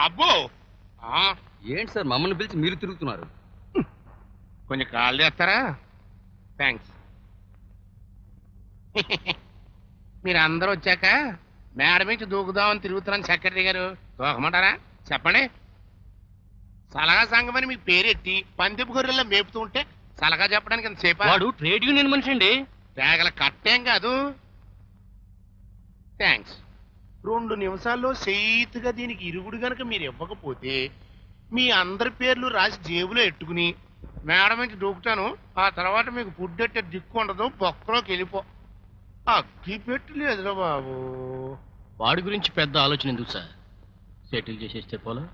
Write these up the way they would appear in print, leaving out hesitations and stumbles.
అబ్బో ఏంటి సార్ మమ్మల్ని పిలిచి మీరు తిరుగుతున్నారు? కొంచెం కాల్ చేస్తారా? థ్యాంక్స్. మీరు అందరూ వచ్చాక మేడ నుంచి దూకుదామని తిరుగుతున్నాను సెక్రటరీ గారు. దూకమంటారా? చెప్పండి. సలహా సంఘం అని మీకు పేరెట్టి పందిపు గొర్రెల్లో మేపుతూ ఉంటే సలహా చెప్పడానికి ఎంతసేపు? వాడు ట్రేడ్ యూనియన్ మనిషి అండి. తేగల కట్టేం కాదు. థ్యాంక్స్. 2 నిమిషాల్లో చేతుగా దీనికి ఇరుగుడు గనక మీరు ఇవ్వకపోతే మీ అందరి పేర్లు రాసి జేబులో ఎట్టుకుని మేడం నుంచి దూకుతాను. ఆ తర్వాత మీకు ఫుడ్ ఎట్టే దిక్కు ఉండదు. బొక్కలోకి వెళ్ళిపో. అగ్గి పెట్టలేదురా బాబు. వాడి గురించి పెద్ద ఆలోచన ఎందుకు సార్? సెటిల్ చేసేస్తే పోలా.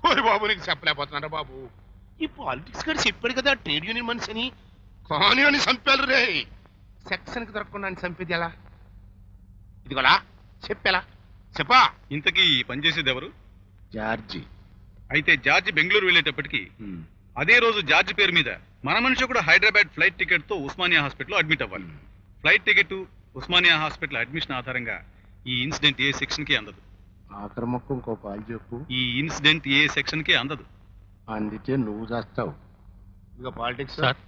ఓరి బాబు, నీకు చెప్పలేకపోతున్నారా బాబు? ఈ పాలిటిక్స్ గారు చెప్పాడు కదా ట్రేడ్ యూనియన్ మనిషి అని. కానీ అని చంపారు రే. సెక్షన్కి దొరకకుండా అని చంపేది ఎలా? ఇదిగోలా చెప్పేలా చెప్పా. ఇంతకీ పనిచేసేది ఎవరు? జార్జి. అయితే జార్జి బెంగళూరు వెళ్ళేటప్పటికి అదే రోజు జార్జి పేరు మీద మన మనిషి కూడా హైదరాబాద్ ఫ్లైట్ టికెట్ తో ఉస్మానియా హాస్పిటల్లో అడ్మిట్ అవ్వాలి. Flight ticket Osmania hospital admission ఆధారంగా ఈ ఇన్సిడెంట్ ఏ సెక్షన్ కి అందదు. ఆఖరి మొక్క ఇంకో పాలు చెప్పు. ఈ ఇన్సిడెంట్ ఏ సెక్షన్ కి అందదు. అందుకే నువ్వు చేస్తావు. ఇక పాలిటిక్స్ సార్,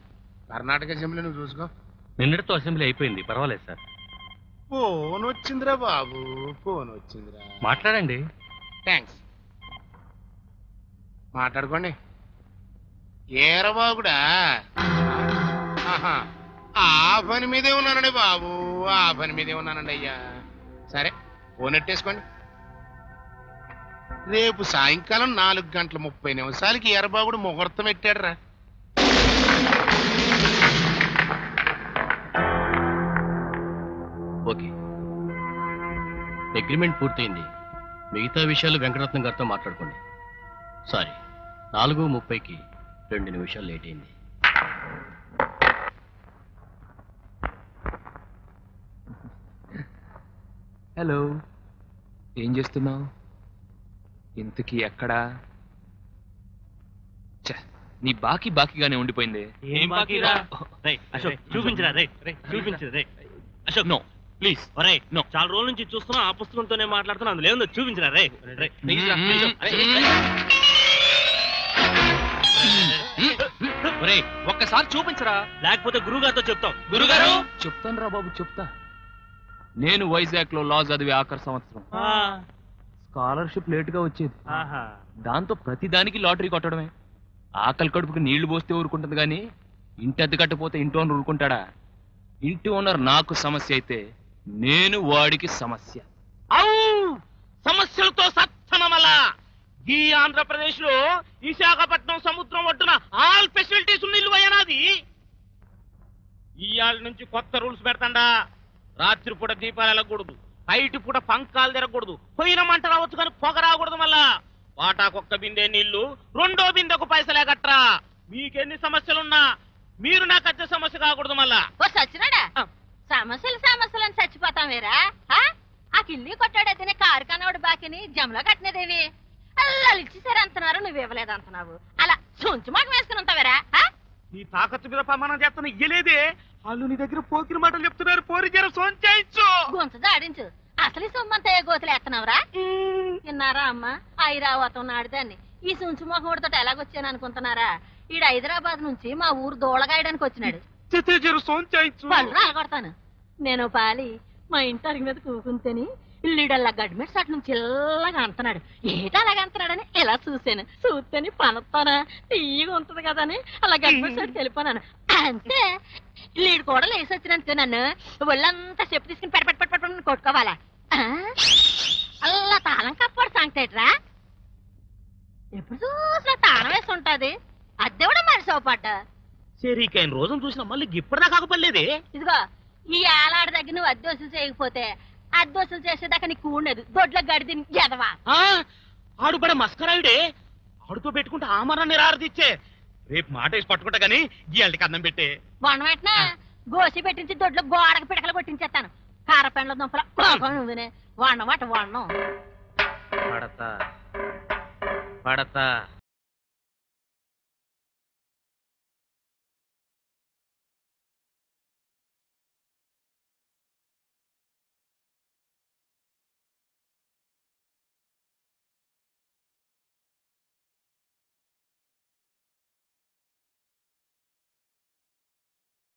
కర్ణాటక అసెంబ్లీ నువ్వు చూసుకో. నిన్నటితో అసెంబ్లీ అయిపోయింది, పర్వాలేదు సార్. ఫోన్ వచ్చిందిరా బాబు, ఫోన్ వచ్చిందిరా. మాట్లాడండి. థ్యాంక్స్. మాట్లాడుకోండి. ఏరా బాగుడా? ఆ పని మీదే ఉన్నానండి బాబు, ఆ పని మీదే ఉన్నానండి అయ్యా. సరే ఫోన్ ఎట్టేసుకోండి. రేపు సాయంకాలం 4:30 ఎర్రబాబుడు ముహూర్తం పెట్టాడురా. ఓకే, అగ్రిమెంట్ పూర్తయింది. మిగతా విషయాలు వెంకటరత్నం గారితో మాట్లాడుకోండి. సారీ, 4:30కి 2 నిమిషాలు లేట్ అయింది. హలో, ఏం చేస్తున్నావు? ఇంతకీ ఎక్కడా? నీ బాకీగానే ఉండిపోయింది. ఏం బాకీరా? అశోక్ చూపించరా రే, చూపించరా రే. Ashok no please. ఒరే నో, చాలా రోజుల నుంచి చూస్తున్నా ఆ పుస్తకంతోనే మాట్లాడుతున్నా, అందులో ఏముందో చూపించరా రే. ఒక్కసారి చూపించరా, లేకపోతే గురుగారితో చెప్తాం. గురుగారు చెప్తాను రా బాబు, చెప్తా. నేను వైజాగ్ లో లా చదివే ఆఖరి సంవత్సరం. స్కాలర్షిప్ లేట్ గా వచ్చేది. దాంతో ప్రతిదానికి లాటరీ కొట్టడమే. ఆకలి కడుపుకి నీళ్లు పోస్తే ఊరుకుంటుంది గాని ఇంటి అద్దె కట్టపోతే ఇంటి ఓనర్ ఊరుకుంటాడా? ఇంటి ఓనర్ నాకు సమస్య అయితే నేను వాడికి సమస్య. సమస్యలతో సత్తనమల ఈ ఆంధ్రప్రదేశ్ లో విశాఖపట్నం సముద్రం ఒడ్డున ఆల్ ఫెసిలిటీస్ ఉన్న ఇల్లు అయ్యనాది. ఇవాళ నుంచి కొత్త రూల్స్ పెడతాండా. రాత్రి పూట దీపాలు వెళ్ళకూడదు, బయట పూట పంకాలు తిరగకూడదు, పోయిన మంట రావచ్చు కానీ పొగ రాకూడదు. మళ్ళా వాటాకొక్క బిందె నీళ్లు, 2వ బిందెకు పైసలే కట్టరా. మీకెన్ని సమస్యలున్నా మీరు నాకు అద్దె సమస్య కాకూడదు. మళ్ళా సచ్చినాడా సమస్యలని చచ్చిపోతాం వేరా? ఆ కిల్లి కొట్టాడైతేనే కారు కన్నవాడు బాకిని జమలో కట్టినదేవి. అలా ఇచ్చేసారు అంటున్నారు, నువ్వు ఇవ్వలేదు అంటున్నావు. అలా సొంచు మాట వేసుకుని ఉంటావేరా? నీ తాకత్తు మీద ప్రమాణం చేస్తున్నా ఇయ్యలేదే. వాళ్ళు నీ దగ్గర పోకిన మాటలు చెప్తున్నారు. పోరి జర సోంచాయించు, గొంతు దాడించు. అసలు ఈ సొమ్మంతా ఏ గోతులు ఎత్తనవరా? విన్నారా అమ్మ, ఐరావతం నాడు దాన్ని ఈ సుంచు మొహముడితో ఎలాగొచ్చాను అనుకుంటున్నారా? ఈడు హైదరాబాద్ నుంచి మా ఊరు దూళగాయడానికి వచ్చినాడు. పళ్ళు రాలగొడతాను. నేను పాలి మా ఇంటి అరిగి మీద కూకుంటేని ఇల్లుడల్లా గడ్మెట్స్ అటు నుంచి ఇల్లగా అంటున్నాడు. ఏటో అలాగ అంటున్నాడని ఇలా చూసాను. చూస్తేని పనొత్తానా తీయగా ఉంటుంది కదా అని అలా గడ్మెట్స్ అటు వెళ్ళిపోనాను. అంతే, లీడు కూడా లేసి వచ్చినందుకు నన్ను ఒళ్ళంతా చెప్పు తీసుకుని పెట్టి కొట్టుకోవాలా? అలా తాళం కప్పడు సంగతేట్రా. ఎప్పుడు చూసినా తాళం వేసి ఉంటది. అద్దె కూడా మనిషి అవపడ్డా. సరికైన రోజును చూసినా మళ్ళీ ఇప్పటిదా కాకపోలేదే. ఇదిగో ఈ ఏలాడి దగ్గర నువ్వు అద్దె వసూలు చేయకపోతే అద్దె వసూలు చేసేదాకా నీకు ఉండదు. దొడ్ల గడిది ఎదవా. ఆడు బడ మస్కరాయుడే. ఆడుతో పెట్టుకుంటే ఆమరాన్ని రారదిచ్చే. రేపు మాట వేసి పట్టుకుంటా గానీ గీయాలకి అన్నం పెట్టే. వండ పెట్టినా గోసి పెట్టించి దొడ్లో గోడకు పిడకలు కొట్టించేస్తాను. కారపెండ్ల దుంపల నువ్వునే వండమాట వండం. పడతా